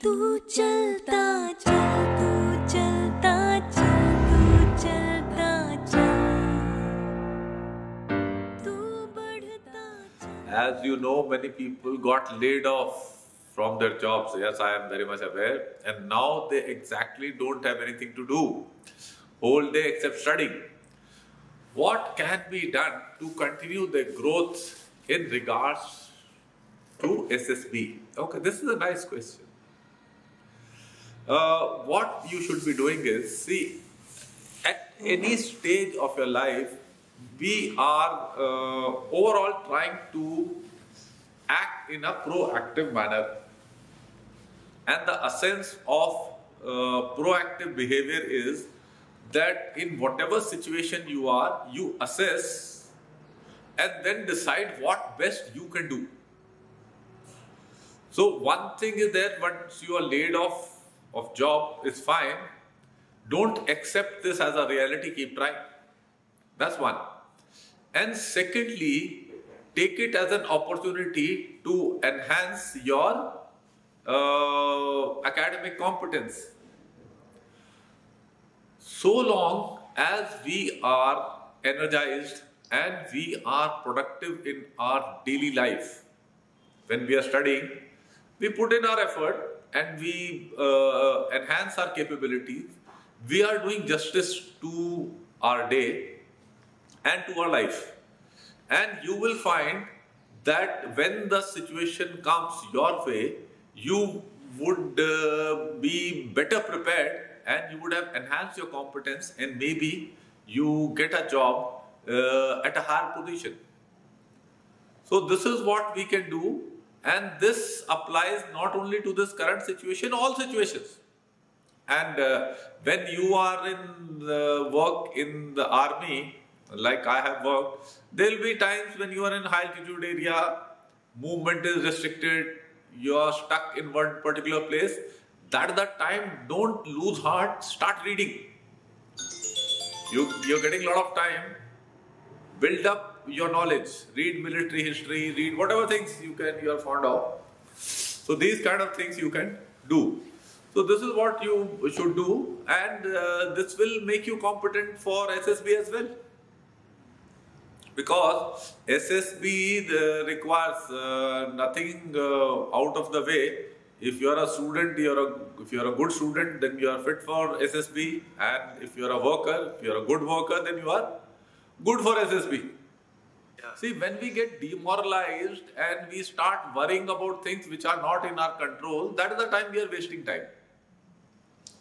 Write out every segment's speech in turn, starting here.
तू चलता चल, तू चलता चल, तू चलता चल, तू बढ़ता चल. As you know, many people got laid off from their jobs. Yes, I am very much aware. And now they exactly don't have anything to do whole day except studying. What can be done to continue the growth in regards to SSB? Okay, this is a nice question. What you should be doing is, see, at any stage of your life, we are overall trying to act in a proactive manner. And the essence of proactive behavior is that in whatever situation you are, you assess and then decide what best you can do. So one thing is that once you are laid off of job is fine. Don't accept this as a reality, keep trying. That's one. And secondly, take it as an opportunity to enhance your academic competence. So long as we are energized and we are productive in our daily life, when we are studying, we put in our effort and we enhance our capabilities, we are doing justice to our day and to our life. And you will find that when the situation comes your way, you would be better prepared and you would have enhanced your competence, and maybe you get a job at a higher position. So this is what we can do, and this applies not only to this current situation, all situations. And when you are in work in the army, like I have worked, there will be times when you are in high altitude area, movement is restricted, you are stuck in one particular place. That is the time, don't lose heart, start reading. You're getting a lot of time, build up your knowledge, read military history, read whatever things you are fond of. So these kind of things you can do. So this is what you should do, and this will make you competent for SSB as well. Because SSB requires nothing out of the way. If you are a student, if you are a good student, then you are fit for SSB, and if you are a worker, if you are a good worker, then you are good for SSB. Yeah. See, when we get demoralized and we start worrying about things which are not in our control, that is the time we are wasting time.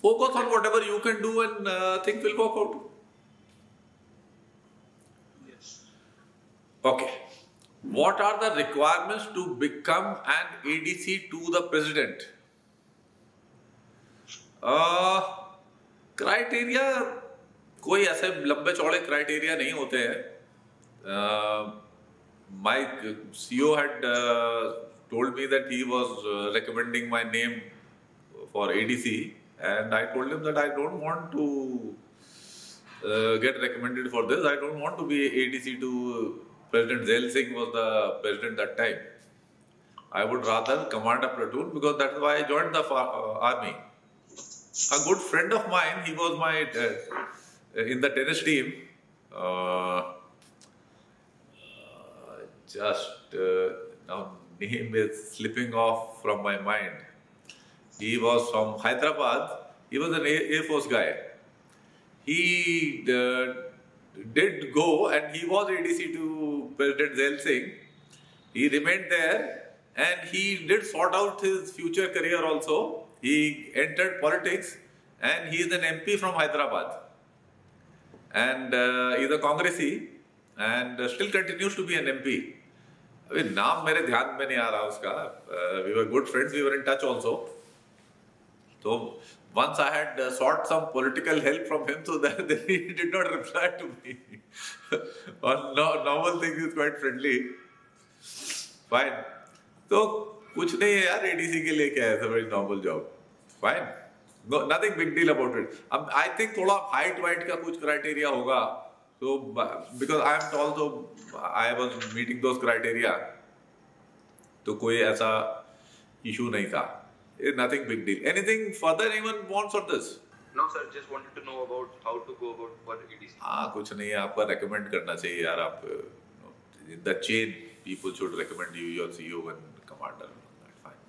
Focus on whatever you can do, and things will work out. Yes. Okay. What are the requirements to become an ADC to the president? Criteria, कोई ऐसे लंबे चौड़े criteria नहीं होते हैं. My CEO had told me that he was recommending my name for ADC, and I told him that I don't want to get recommended for this. I don't want to be ADC to President Zail Singh was the president that time. I would rather command a platoon, because that's why I joined the army. A good friend of mine, he was my in the tennis team. Now name is slipping off from my mind. He was from Hyderabad. He was an Air Force guy. He did go, and he was ADC to President Zail Singh. He remained there, and he did sort out his future career also. He entered politics, and he is an MP from Hyderabad. And he is a Congressee, and still continues to be an MP. अभी नाम मेरे ध्यान में नहीं आ रहा उसका. We were good friends, we were in touch also. So once I had sought some political help from him, so that he did not reply to me. On normal things, is quite friendly. Fine. So कुछ नहीं है यार, ADC के लिए क्या है, it's a very normal job. Fine. No, nothing big deal about it. अब I think थोड़ा height weight का कुछ criteria होगा. So because I am tall, so I was meeting those criteria. तो कोई ऐसा issue नहीं था. It's nothing big deal. Anything further anyone wants on this? No sir, just wanted to know about how to go about for EDC. हाँ कुछ नहीं है, आपका recommend करना चाहिए यार, आप in the chain people should recommend you your CEO and commander. Fine.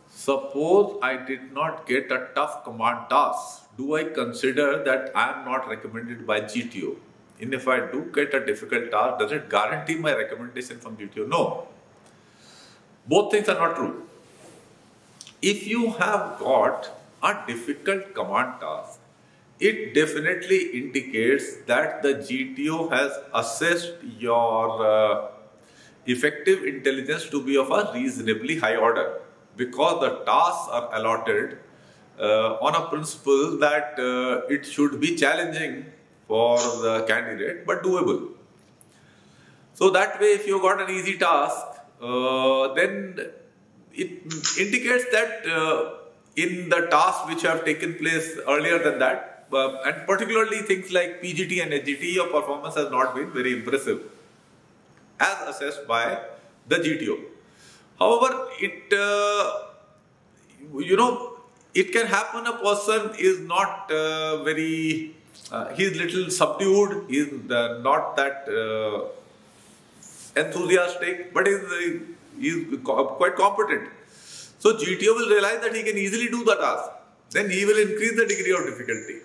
Suppose I did not get a tough command task, do I consider that I am not recommended by GTO? And if I do get a difficult task, does it guarantee my recommendation from GTO? No. Both things are not true. If you have got a difficult command task, it definitely indicates that the GTO has assessed your effective intelligence to be of a reasonably high order, because the tasks are allotted on a principle that it should be challenging for the candidate but doable. So that way, if you got an easy task, then it indicates that in the tasks which have taken place earlier than that, and particularly things like PGT and HGT, your performance has not been very impressive as assessed by the GTO. However, it can happen a person is not he's little subdued, he's not that enthusiastic, but he's quite competent. So GTO will realize that he can easily do the task. Then he will increase the degree of difficulty.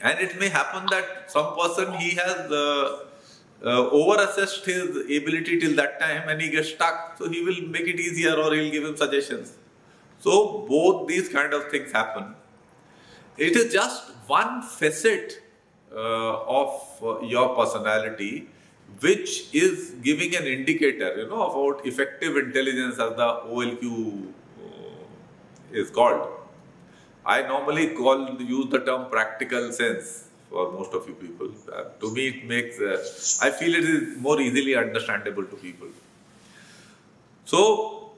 And it may happen that some person, he has over-assessed his ability till that time and he gets stuck. So he will make it easier or he will give him suggestions. So both these kind of things happen. It is just one facet of your personality which is giving an indicator, about effective intelligence, as the OLQ is called. I normally use the term practical sense for most of you people. To me, it makes, I feel it is more easily understandable to people. So,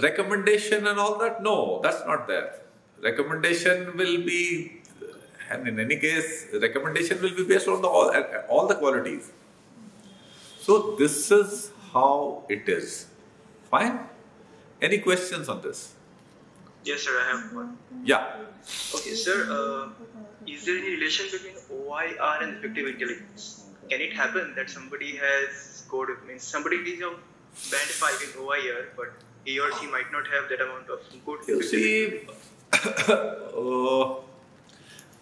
recommendation and all that, no, that's not there. Recommendation will be, and in any case, recommendation will be based on all the qualities. So this is how it is. Fine? Any questions on this? Yes sir, I have one. Yeah. Okay sir, is there any relation between OIR and effective intelligence? Can it happen that somebody has scored, somebody is of band 5 in OIR, but he or she might not have that amount of good. You see,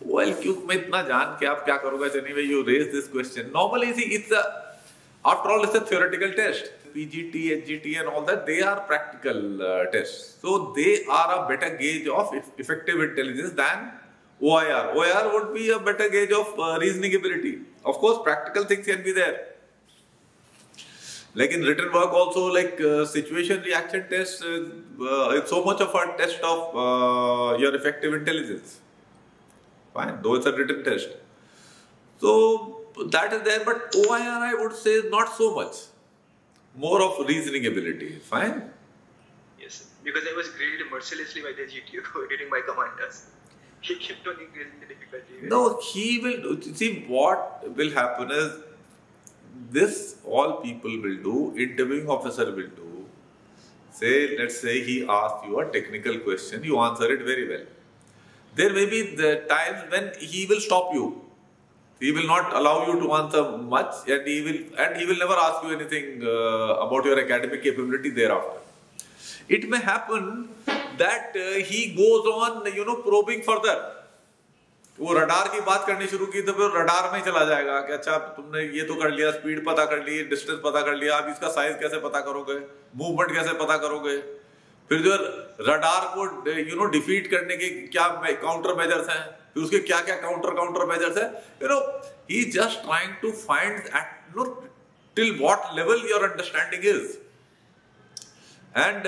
OLQ में इतना जान के आप क्या करोगे? Anyway, you raise this question. Normally, see, after all, it's a theoretical test. PGT, HGT and all that, they are practical tests. So they are a better gauge of effective intelligence than OIR. OIR would be a better gauge of reasoning ability. Of course, practical things can be there. Like in written work also, like situation reaction test, it's so much of a test of your effective intelligence. Fine, though it's a written test. So that is there, but OIR I would say not so much. More of reasoning ability. Fine? Yes, because I was graded mercilessly by the GTO during my commanders. He kept on increasing the difficulty. No, he will, see what will happen is, this all people will do, interviewing officer will do. Let's say he asks you a technical question, you answer it very well. There may be the times when he will stop you. He will not allow you to answer much, and he will never ask you anything about your academic capability thereafter. It may happen that he goes on, probing further. वो radar की बात करनी शुरू की तो फिर radar में चला जाएगा कि अच्छा तुमने ये तो कर लिया, स्पीड पता कर ली, डिस्टेंस पता कर लिया, अब इसका साइज कैसे पता करोगे, मूवमेंट कैसे पता करोगे, फिर जो रडार को डिफीट करने के क्या काउंटर मेजर्स हैं, फिर उसके क्या क्या काउंटर मेजर्स हैं, he is just trying to find till what level your understanding is. And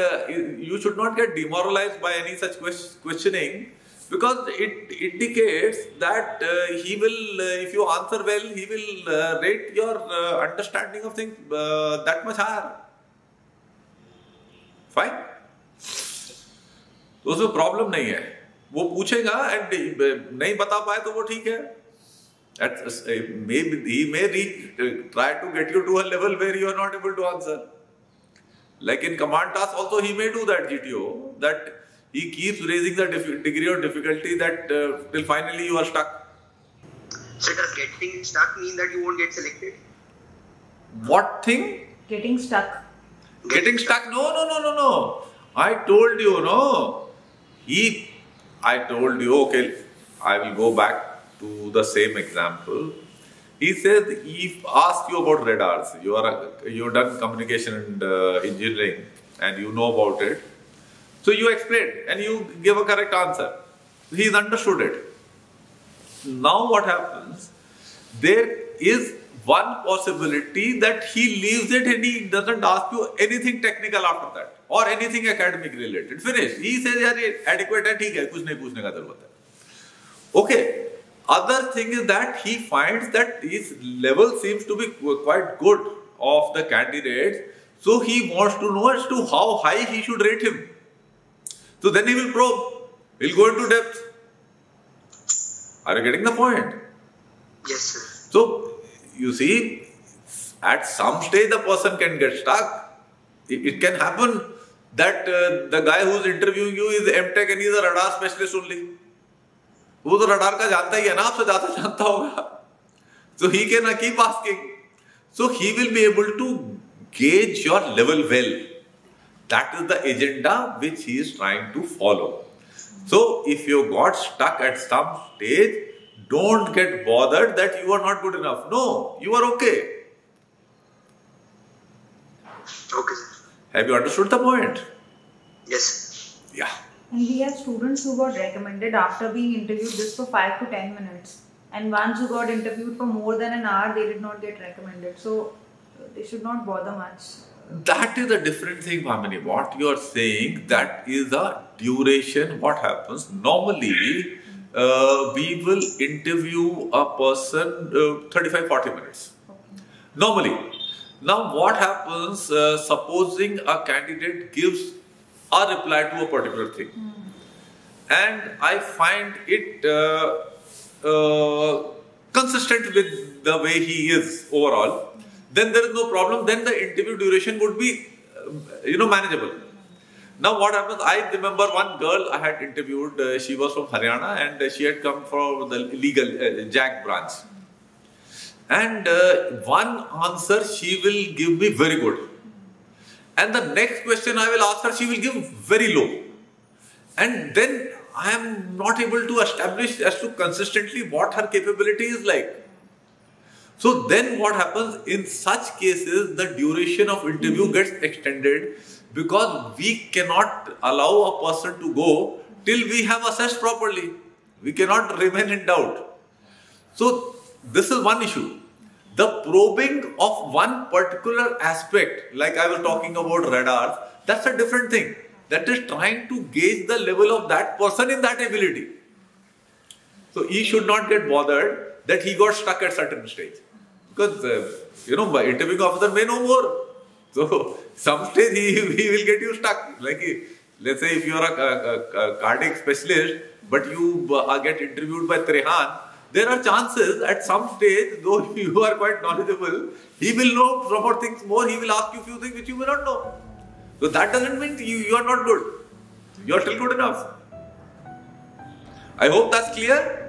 you should not get demoralized by any such questioning, because it indicates that he will, if you answer well, he will rate your understanding of things that much higher. Fine? तो उसमें problem नहीं है, वो पूछेगा and नहीं बता पाए तो वो ठीक है. He may try to get you to a level where you are not able to answer. Like in command task also he may do that, GTO, that He keeps raising the degree of difficulty that till finally you are stuck. So does getting stuck mean that you won't get selected? What thing? Getting stuck. Getting stuck? No. I told you, no. I told you, okay, I will go back to the same example. He said, he asked you about radars. You've done communication and engineering and you know about it. So you explained and you gave a correct answer. He's understood it. Now what happens? There is one possibility that he leaves it and he doesn't ask you anything technical after that or anything academic related. Finish. He says, "Yaar, adequate hai, theek hai, kuch nahi puchne ka zarurat hai." Okay. Other thing is that he finds that his level seems to be quite good of the candidates. So he wants to know as to how high he should rate him. So then he will probe. He'll go into depth. Are you getting the point? Yes, sir. So, you see, at some stage the person can get stuck. It can happen that the guy who's interviewing you is MTech and he's a radar specialist only. वो तो radar का जानता ही है ना, आपसे ज़्यादा जानता होगा. So he can keep asking. So he will be able to gauge your level well. That is the agenda which he is trying to follow. So if you got stuck at some stage, don't get bothered that you are not good enough. No, you are okay. Okay, sir. Have you understood the point? Yes. Yeah. And we have students who got recommended after being interviewed just for 5 to 10 minutes. And ones who got interviewed for more than an hour, they did not get recommended. So they should not bother much. That is a different thing, Bhamini. What you are saying, that is a duration. What happens? Normally, we will interview a person 35-40 minutes. Okay. Normally. Now what happens, supposing a candidate gives a reply to a particular thing and I find it consistent with the way he is overall, then there is no problem. Then the interview duration would be manageable. Now what happens, I remember one girl I had interviewed, she was from Haryana and she had come from the legal JAG branch. And one answer she will give me very good. And the next question I will ask her, she will give very low. And then I am not able to establish as to consistently what her capability is like. So then what happens, in such cases, the duration of interview gets extended because we cannot allow a person to go till we have assessed properly. We cannot remain in doubt. So this is one issue. The probing of one particular aspect, like I was talking about radars, that's a different thing. That is trying to gauge the level of that person in that ability. So he should not get bothered that he got stuck at certain stage. Because, by interviewing officer may know more. So some stage he will get you stuck. Like, let's say if you are a cardiac specialist, but you get interviewed by Trehan, there are chances at some stage, though you are quite knowledgeable, he will know proper things more, he will ask you few things which you may not know. So that doesn't mean you are not good. You are still good enough. I hope that's clear.